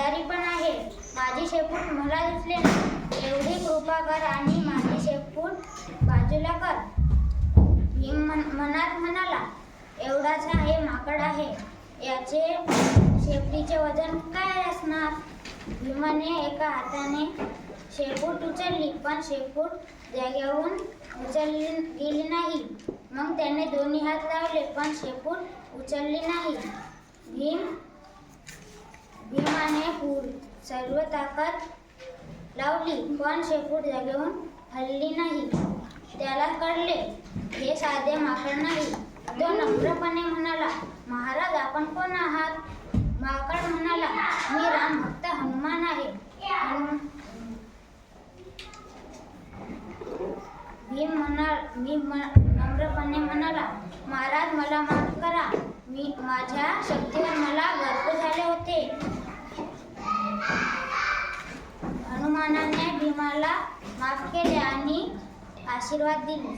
आजारी पण आहे. माझी शेपूट मला दिसले नाही. एवढी कृपा कर आणि माझी शेपूट बाजूला कर. भीम मनात म्हणाला, एवढाच आहे माकड आहे, याचे शेपटीचे वजन काय असणार. भीमाने एका हाताने शेपूट उचलली, पण शेपूट जागेवरून उचलली गेली नाही. मग त्याने दोन्ही हात लावले, पण शेपूट उचलली नाही. भीमाने सर्व ताकद लावली, पण शेपूट जागेवरून हलली नाही. त्याला कळले, हे साधे माकड नाही. तो नम्रपणे म्हणाला, महाराज आपण कोण आहात. माकड म्हणाला, मी रामभक्त हनुमान आहे. भीम नम्रपणे म्हणाला, महाराज मला माफ करा, माझ्या शक्तीवर मला गर्व झाले होते. हनुमानाने भीमाला माफ केले आणि आशीर्वाद दिले.